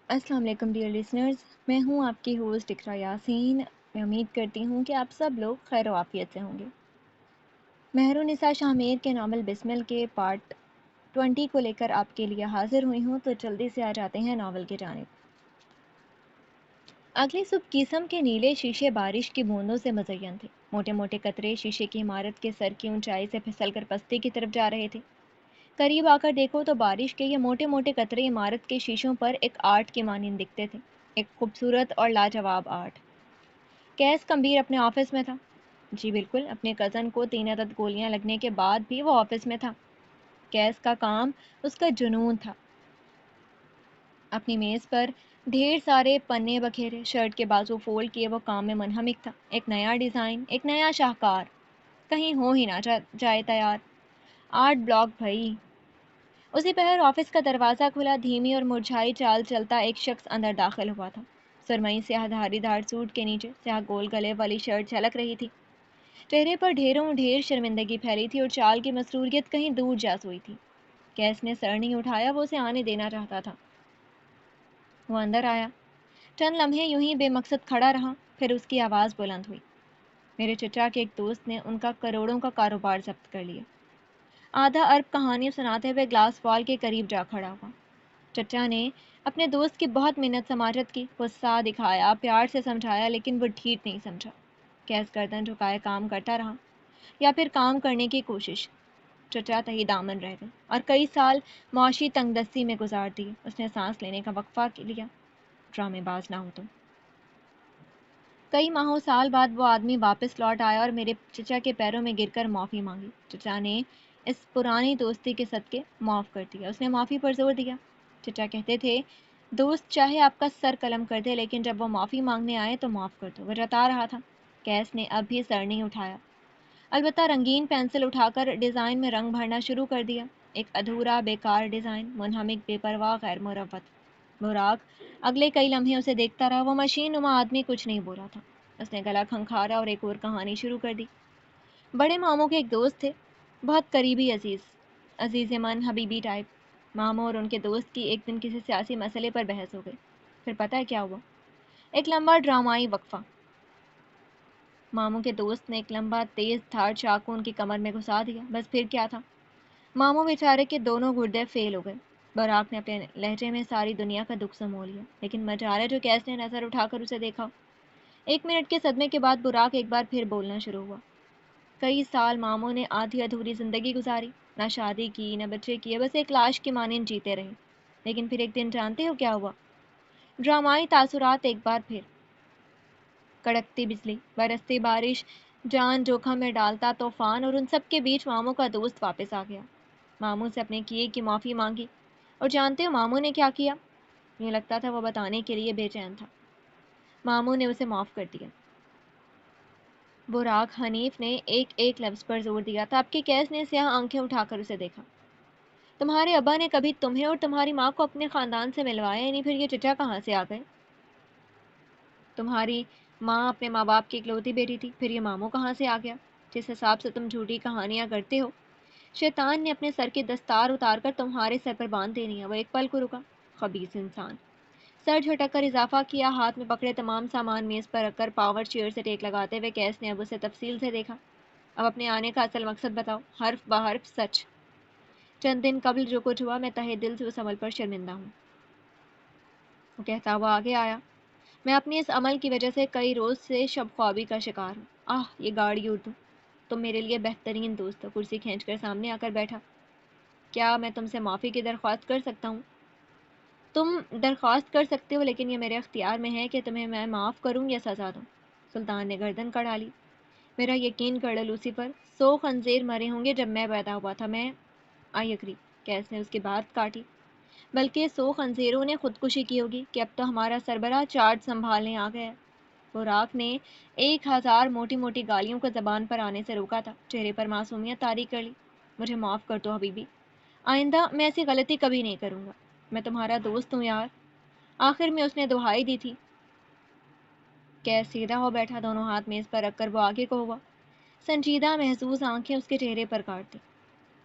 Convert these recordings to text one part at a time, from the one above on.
السلام علیکم dear listeners, میں ہوں آپ کی ہوسٹ اقرا یاسین۔ میں امید کرتی ہوں کہ آپ سب لوگ خیر و عافیت سے ہوں گے۔ مہرالنساء شاہ میر کے ناول بسمل کے پارٹ 20 کو لے کر آپ کے لیے حاضر ہوئی ہوں، تو جلدی سے آ جاتے ہیں ناول کی جانب۔ اگلی صبح قسم کے نیلے شیشے بارش کی بوندوں سے مزین تھے۔ موٹے موٹے قطرے شیشے کی عمارت کے سر کی اونچائی سے پھسل کر پستی کی طرف جا رہے تھے۔ قریب آ کر دیکھو تو بارش کے یہ موٹے موٹے قطرے عمارت کے شیشوں پر ایک آرٹ کی مانند دکھتے تھے، ایک خوبصورت اور لاجواب آرٹ۔ کیس کمبیر اپنے آفس میں تھا۔ جی بالکل، اپنے کزن کو 3 عدد گولیاں لگنے کے بعد بھی وہ آفس میں تھا۔ کیس کا کام اس کا جنون تھا۔ اپنی میز پر ڈھیر سارے پنے بکھیرے، شرٹ کے بازو فولڈ کیے وہ کام میں منہمک تھا۔ ایک نیا ڈیزائن، ایک نیا شاہکار، کہیں ہو ہی نہ جائے تیار۔ آرٹ بلاک بھائی۔ اسی پہر آفس کا دروازہ کھلا، دھیمی اور مرجھائی چال چلتا ایک شخص اندر داخل ہوا تھا۔ سرمئی سیاہ دھاری دھار سوٹ کے نیچے سیاہ گول گلے والی شرٹ جھلک رہی تھی۔ چہرے پر ڈھیر شرمندگی پھیلی تھی اور چال کی مسروریت کہیں دور جا سوئی تھی۔ کیس نے سر نہیں اٹھایا، وہ اسے آنے دینا چاہتا تھا۔ وہ اندر آیا، چند لمحے یوں ہی بے مقصد کھڑا رہا، پھر اس کی آواز بلند ہوئی۔ میرے چچا کے ایک دوست نے ان کا کروڑوں کا کاروبار ضبط کر لیا۔ آدھا ارب کہانی سناتے ہوئے گلاس وال کے قریب جا کھڑا ہوا۔ چچا نے اپنے دوست کی بہت منت سماجت کی، غصہ دکھایا، پیار سے سمجھایا، لیکن وہ ٹھیک نہیں سمجھا۔ کیس گردن جھکائے کام کرتا رہا، یا پھر کام کرنے کی کوشش۔ چچا تہی دامن رہ گئے اور کئی سال معاشی تنگ دستی میں گزار دیے۔ اس نے سانس لینے کا وقفہ لیا۔ ڈرامے باز نہ ہو تم۔ کئی ماہوں سال بعد وہ آدمی واپس لوٹ آیا اور میرے چچا کے پیروں میں گر کر معافی مانگی۔ چچا نے اس پرانی دوستی کے صدقے معاف کر دیا۔ اس نے معافی پر زور دیا۔ چچا کہتے تھے دوست چاہے آپ کا سر قلم کر دے، لیکن جب وہ معافی مانگنے آئے تو معاف کر دو۔ وہ جتا رہا تھا۔ کیس نے اب بھی سر نہیں اٹھایا، البتہ رنگین پینسل اٹھا کر ڈیزائن میں رنگ بھرنا شروع کر دیا۔ ایک ادھورا بیکار ڈیزائن، منہمک، بے پرواہ، غیر مروت۔ براق اگلے کئی لمحے اسے دیکھتا رہا۔ وہ مشین نما آدمی کچھ نہیں بولا تھا۔ اس نے گلا کھنکھارا اور ایک اور کہانی شروع کر دی۔ بڑے ماموں کے ایک دوست تھے، بہت قریبی عزیز من حبیبی ٹائپ۔ ماموں اور ان کے دوست کی ایک دن کسی سیاسی مسئلے پر بحث ہو گئی۔ پھر پتہ ہے کیا ہوا؟ ایک لمبا ڈرامائی وقفہ۔ ماموں کے دوست نے ایک لمبا تیز دھار چاقو ان کی کمر میں گھسا دیا۔ بس پھر کیا تھا؟ ماموں بیچارے کے دونوں گردے فیل ہو گئے۔ براق نے اپنے لہجے میں ساری دنیا کا دکھ سمو لیا، لیکن مجال جو کیس نے نظر اٹھا کر اسے دیکھا۔ 1 منٹ کے صدمے کے بعد براق ایک بار پھر بولنا شروع ہوا۔ کئی سال ماموں نے آدھی ادھوری زندگی گزاری، نہ شادی کی، نہ بچے کیے، بس ایک لاش کی مانند جیتے رہے۔ لیکن پھر ایک دن جانتے ہو کیا ہوا؟ ڈرامائی تاثرات ایک بار پھر۔ کڑکتی بجلی، برستی بارش، جان جوکھم میں ڈالتا طوفان، اور ان سب کے بیچ ماموں کا دوست واپس آ گیا۔ ماموں سے اپنے کیے کی معافی مانگی، اور جانتے ہو ماموں نے کیا کیا؟ یوں لگتا تھا وہ بتانے کے لیے بے چین تھا۔ ماموں نے اسے معاف کر دیا۔ براق حنیف نے ایک ایک لفظ پر زور دیا تھا۔ آپ کی کیس نے سیاہ آنکھیں اٹھا کر اسے دیکھا۔ تمہارے ابا نے کبھی تمہیں اور تمہاری ماں کو اپنے خاندان سے ملوایا ہی نہیں، پھر یہ چچا کہاں سے آ گئے؟ تمہاری ماں اپنے ماں باپ کی اکلوتی بیٹی تھی، پھر یہ ماموں کہاں سے آ گیا؟ جس حساب سے تم جھوٹی کہانیاں کرتے ہو، شیطان نے اپنے سر کی دستار اتار کر تمہارے سر پر باندھ دینی ہے۔ وہ ایک پل کو رکا۔ خبیث انسان۔ سر جھٹک کر اضافہ کیا، ہاتھ میں پکڑے تمام سامان میز پر رکھ کر پاور چیئر سے ٹیک لگاتے ہوئے کیس نے اب اسے تفصیل سے دیکھا۔ اب اپنے آنے کا اصل مقصد بتاؤ، حرف بحرف سچ۔ چند دن قبل جو کچھ ہوا، میں تہہ دل سے اس عمل پر شرمندہ ہوں۔ وہ کہتا ہوا آگے آیا، میں اپنی اس عمل کی وجہ سے کئی روز سے شب خوابی کا شکار ہوں۔ یہ گاڑی اردو، تم میرے لیے بہترین دوست ہو۔ کرسی کھینچ کر سامنے آ کر بیٹھا۔ کیا میں تم سے معافی کی درخواست کر سکتا ہوں؟ تم درخواست کر سکتے ہو، لیکن یہ میرے اختیار میں ہے کہ تمہیں میں معاف کروں یا سزا دوں۔ سلطان نے گردن کڑا لی۔ میرا یقین کر لو لوسیفر، 100 خنزیر مرے ہوں گے جب میں پیدا ہوا تھا۔ میں آئی اگری، کیس نے اس کی بات کاٹی۔ بلکہ 100 خنزیروں نے خودکشی کی ہوگی کہ اب تو ہمارا سربراہ چارج سنبھالنے آ گیا ہے۔ براق نے 1000 موٹی موٹی گالیوں کو زبان پر آنے سے روکا تھا، چہرے پر معصومیت طاری کر لی۔ مجھے معاف کر دو حبیبی، آئندہ میں ایسی غلطی کبھی نہیں کروں گا۔ میں تمہارا دوست ہوں یار، آخر میں اس نے دہائی دی تھی۔ کیس سیدھا ہو بیٹھا، دونوں ہاتھ میز پر رکھ کر وہ آگے کو ہوا۔ سنجیدہ محظوظ آنکھیں اس کے چہرے پر کاٹ دی۔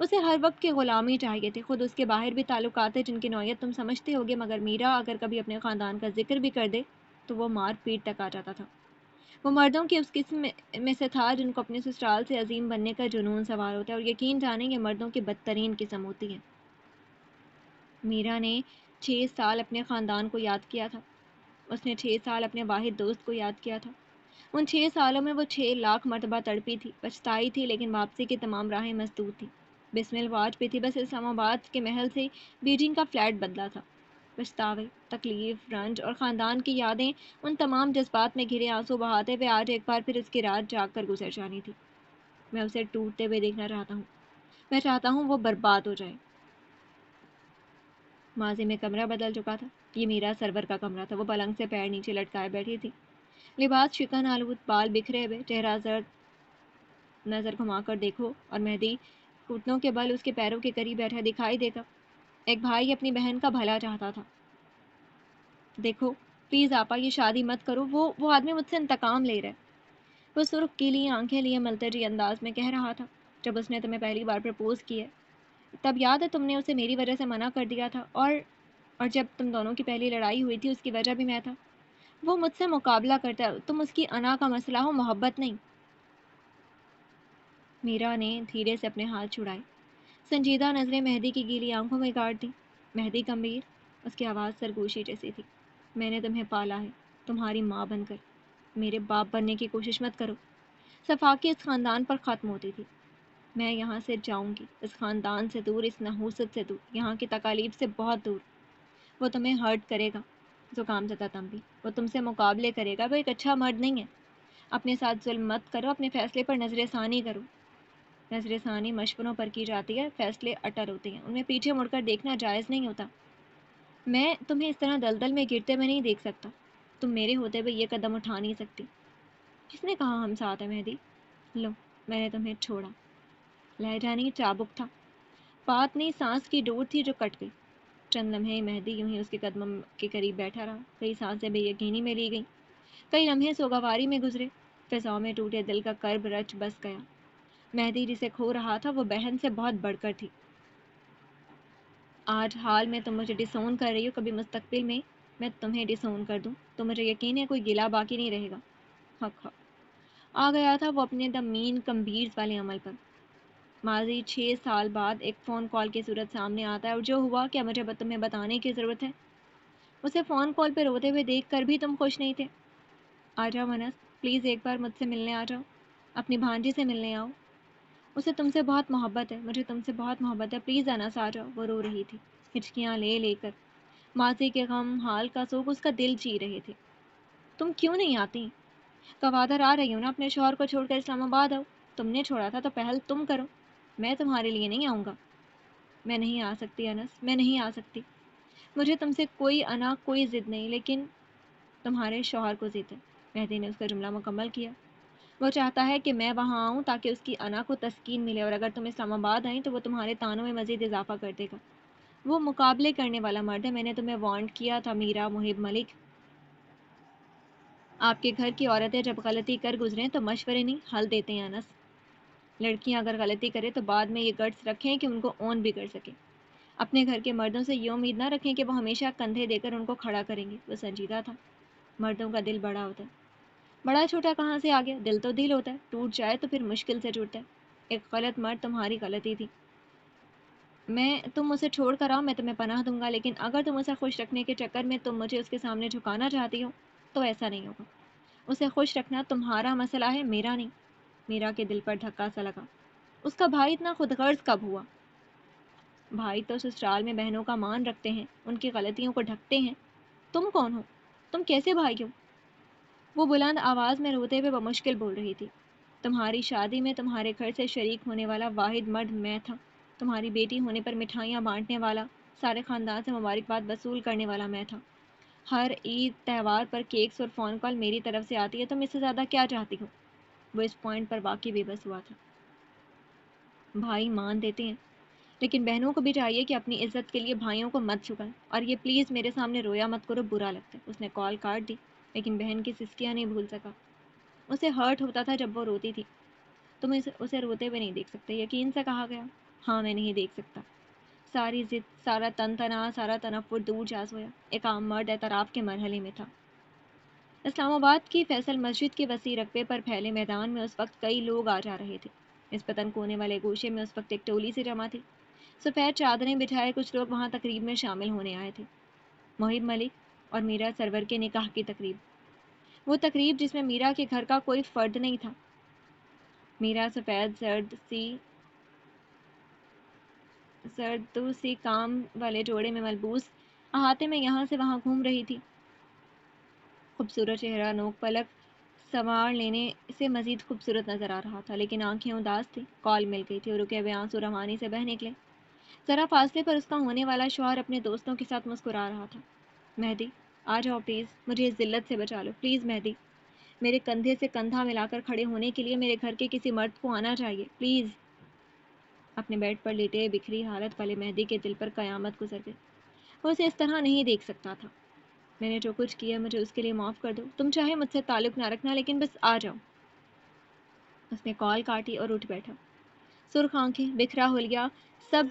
اسے ہر وقت کی غلامی چاہیے تھی. خود اس کے باہر بھی تعلقات ہیں جن کی نوعیت تم سمجھتے ہوگے، مگر میرا اگر کبھی اپنے خاندان کا ذکر بھی کر دے تو وہ مار پیٹ تک آ جاتا تھا. وہ مردوں کی اس قسم میں سے تھا جن کو اپنے سسرال سے عظیم بننے کا جنون سوار ہوتا ہے، اور یقین جانیں یہ مردوں کی بدترین قسم ہوتی ہے. میرا نے 6 سال اپنے خاندان کو یاد کیا تھا. اس نے 6 سال اپنے واحد دوست کو یاد کیا تھا. ان 6 سالوں میں وہ 6 لاکھ مرتبہ تڑپی تھی، پچھتائی تھی، لیکن واپسی کی تمام راہیں مسدود تھیں. بسمل واج پہ تھی، بس اسلام آباد کے محل سے بیجنگ کا فلیٹ بدلا تھا. پچھتاوے، تکلیف، رنج اور خاندان کی یادیں، ان تمام جذبات میں گھرے آنسو بہاتے ہوئے آج ایک بار پھر اس کی رات جاگ کر گزر جانی تھی. میں اسے ٹوٹتے ہوئے دیکھنا چاہتا ہوں. میں چاہتا ہوں وہ برباد ہو جائے. ماضی میں کمرہ بدل چکا تھا. یہ میرا سرور کا کمرہ تھا. وہ پلنگ سے پیر نیچے لٹکائے بیٹھی تھی، لباس شکن آلود، بال بکھرے ہوئے، چہرہ زرد. نظر گھما کر دیکھو اور مہدی گھٹنوں کے بل اس کے پیروں کے قریب بیٹھا دکھائی دے گا. ایک بھائی اپنی بہن کا بھلا چاہتا تھا. دیکھو پلیز آپا، یہ شادی مت کرو. وہ آدمی مجھ سے انتقام لے رہا ہے. وہ سرخ کیلی آنکھیں لیے ملتجی انداز میں کہہ رہا تھا. جب اس نے تمہیں پہلی بار پرپوز کیا تب یاد ہے تم نے اسے میری وجہ سے منع کر دیا تھا، اور جب تم دونوں کی پہلی لڑائی ہوئی تھی اس کی وجہ بھی میں تھا. وہ مجھ سے مقابلہ کرتا ہے. تم اس کی انا کا مسئلہ ہو، محبت نہیں. میرا نے دھیرے سے اپنے ہاتھ چھڑائے، سنجیدہ نظریں مہدی کی گیلی آنکھوں میں گاڑ دیں. مہدی گمبھیر، اس کی آواز سرگوشی جیسی تھی. میں نے تمہیں پالا ہے، تمہاری ماں بن کر. میرے باپ بننے کی کوشش مت کرو. صفاقی اس خاندان پر ختم ہوتی تھی. میں یہاں سے جاؤں گی، اس خاندان سے دور، اس نحوست سے دور، یہاں کی تکالیف سے بہت دور. وہ تمہیں ہرٹ کرے گا، زکام زدہ تنبی. وہ تم سے مقابلے کرے گا. وہ ایک اچھا مرد نہیں ہے. اپنے ساتھ ظلم مت کرو. اپنے فیصلے پر نظر ثانی کرو. نظر ثانی مشوروں پر کی جاتی ہے، فیصلے اٹل ہوتے ہیں، ان میں پیچھے مڑ کر دیکھنا جائز نہیں ہوتا. میں تمہیں اس طرح دلدل میں گرتے ہوئے نہیں دیکھ سکتا. تم میرے ہوتے ہوئے یہ قدم اٹھا نہیں سکتی. کس نے کہا ہم ساتھ ہیں مہدی؟ لو، میں نے تمہیں چھوڑا. لہجہ نہیں، چابک تھا. بات نہیں، سانس کی ڈور تھی جو کٹ گئی. چند لمحے مہدی یوں ہی اس کے قدموں کے قریب بیٹھا رہا. کئی سانسیں بے یقینی میں لی گئیں، کئی لمحے سوگواری میں گزرے. فضاؤں میں ٹوٹے دل کا کرب رچ بس گیا. مہدی جسے کھو رہا تھا وہ بہن سے بہت بڑھ کر تھی. آج حال میں تم مجھے ڈسون کر رہی ہو، کبھی مستقبل میں تمہیں ڈسون کر دوں تو مجھے یقین ہے کوئی گلا باقی نہیں رہے گا. حق حق آ گیا تھا وہ اپنے دا مین کمبیرز والے عمل پر. ماضی 6 سال بعد ایک فون کال کی صورت سامنے آتا ہے، اور جو ہوا کیا مجھے تمہیں بتانے کی ضرورت ہے. اسے فون کال پہ روتے ہوئے دیکھ کر بھی تم خوش نہیں تھے. آ جاؤ منس، پلیز ایک بار مجھ سے ملنے آ جاؤ. اپنی بھانجی سے ملنے آؤ. اسے تم سے بہت محبت ہے. مجھے تم سے بہت محبت ہے. پلیز انس آ جاؤ. وہ رو رہی تھی، ہچکیاں لے لے کر. ماضی کے غم، حال کا سوگ اس کا دل جی رہے تھے. تم کیوں نہیں آتی؟ گوادر آ رہی ہو نا، اپنے شوہر کو چھوڑ کر اسلام آباد آؤ. تم نے چھوڑا تھا تو پہل تم کرو. میں تمہارے لیے نہیں آؤں گا. میں نہیں آ سکتی انس، میں نہیں آ سکتی. مجھے تم سے کوئی انا، کوئی ضد نہیں، لیکن تمہارے شوہر کو ضد ہے. مہدی نے اس کا جملہ مکمل کیا. وہ چاہتا ہے کہ میں وہاں آؤں تاکہ اس کی انا کو تسکین ملے، اور اگر تم اسلام آباد آئیں تو وہ تمہارے تانوں میں مزید اضافہ کر دے گا. وہ مقابلے کرنے والا مرد ہے. میں نے تمہیں وارنڈ کیا تھا میرا محب ملک. آپ کے گھر کی عورتیں جب غلطی کر گزریں تو مشورے نہیں، حل دیتے ہیں انس. لڑکیاں اگر غلطی کرے تو بعد میں یہ گٹس رکھیں کہ ان کو اون بھی کر سکیں. اپنے گھر کے مردوں سے یہ امید نہ رکھیں کہ وہ ہمیشہ کندھے دے کر ان کو کھڑا کریں گے. وہ سنجیدہ تھا. مردوں کا دل بڑا ہوتا ہے. بڑا چھوٹا کہاں سے آ گیا؟ دل تو دل ہوتا ہے، ٹوٹ جائے تو پھر مشکل سے ٹوٹتا ہے. ایک غلط مرد تمہاری غلطی تھی. تم اسے چھوڑ کر آؤ، میں تمہیں پناہ دوں گا، لیکن اگر تم اسے خوش رکھنے کے چکر میں تم مجھے اس کے سامنے جھکانا چاہتی ہو تو ایسا نہیں ہوگا. اسے خوش رکھنا تمہارا مسئلہ ہے، میرا نہیں. میرا کے دل پر دھکا سا لگا. اس کا بھائی اتنا خود غرض کب ہوا؟ بھائی تو سسرال میں بہنوں کا مان رکھتے ہیں، ان کی غلطیوں کو ڈھکتے ہیں. تم کون ہو؟ تم کیسے بھائی ہو؟ وہ بلند آواز میں روتے ہوئے بمشکل بول رہی تھی. تمہاری شادی میں تمہارے گھر سے شریک ہونے والا واحد مرد میں تھا. تمہاری بیٹی ہونے پر مٹھائیاں بانٹنے والا، سارے خاندان سے مبارکباد وصول کرنے والا میں تھا. ہر عید تہوار پر کیکس اور فون کال میری طرف سے آتی ہے. تم اس سے زیادہ کیا چاہتی ہو؟ وہ اس پوائنٹ پر واقعی بے بس ہوا تھا. بھائی مان دیتے ہیں، لیکن بہنوں کو بھی چاہیے کہ اپنی عزت کے لیے بھائیوں کو مت جھکائیں. اور یہ پلیز میرے سامنے رویا مت کرو، برا لگتا ہے. اس نے کال کاٹ دی، لیکن بہن کی سسکیاں نہیں بھول سکا. اسے ہرٹ ہوتا تھا جب وہ روتی تھی. تم اسے روتے ہوئے نہیں دیکھ سکتے، یقین سے کہا گیا. ہاں میں نہیں دیکھ سکتا۔ ساری ضد، سارا تن تنا، سارا تنفر دور جا سویا۔ ایک عام مرد اعتراف کے مرحلے میں تھا۔ اسلام آباد کی فیصل مسجد کے وسیع رقبے پر پھیلے میدان میں اس وقت کئی لوگ آ جا رہے تھے۔ اس پتن کونے والے گوشے میں اس وقت ایک ٹولی سے جمع تھی۔ سفید چادریں بچھائے کچھ لوگ وہاں تقریب میں شامل ہونے آئے تھے۔ محب ملک اور میرا سرور کے نکاح کی تقریب، وہ تقریب جس میں میرا کے گھر کا کوئی فرد نہیں تھا۔ میرا سفید زرد سی کام والے جوڑے میں ملبوس احاطے میں یہاں سے وہاں گھوم رہی تھی۔ خوبصورت چہرہ نوک پلک سنوار لینے سے مزید خوبصورت نظر آ رہا تھا، لیکن آنکھیں اداس تھی۔ کال مل گئی تھی اور رکے ہوئے آنسو روانی سے بہہ نکلے۔ ذرا فاصلے پر اس کا ہونے والا شوہر اپنے دوستوں کے ساتھ مسکرا رہا تھا۔ مہدی آ جاؤ پلیز، مجھے اس ذلت سے بچا لو پلیز مہدی، میرے کندھے سے کندھا ملا کر کھڑے ہونے کے لیے میرے گھر کے کسی مرد کو آنا چاہیے پلیز۔ اپنے بیڈ پر لیٹے بکھری حالت والے مہدی کے دل پر قیامت گزر گئی۔ وہ اسے اس طرح نہیں دیکھ سکتا تھا۔ میں نے جو کچھ کیا مجھے اس کے لیے معاف کر دو، تم چاہے مجھ سے تعلق نہ رکھنا لیکن بس آ جاؤ۔ اس نے کال کاٹی اور اٹھ بیٹھا۔ سرخ آنکھیں، بکھرا حلیہ، سب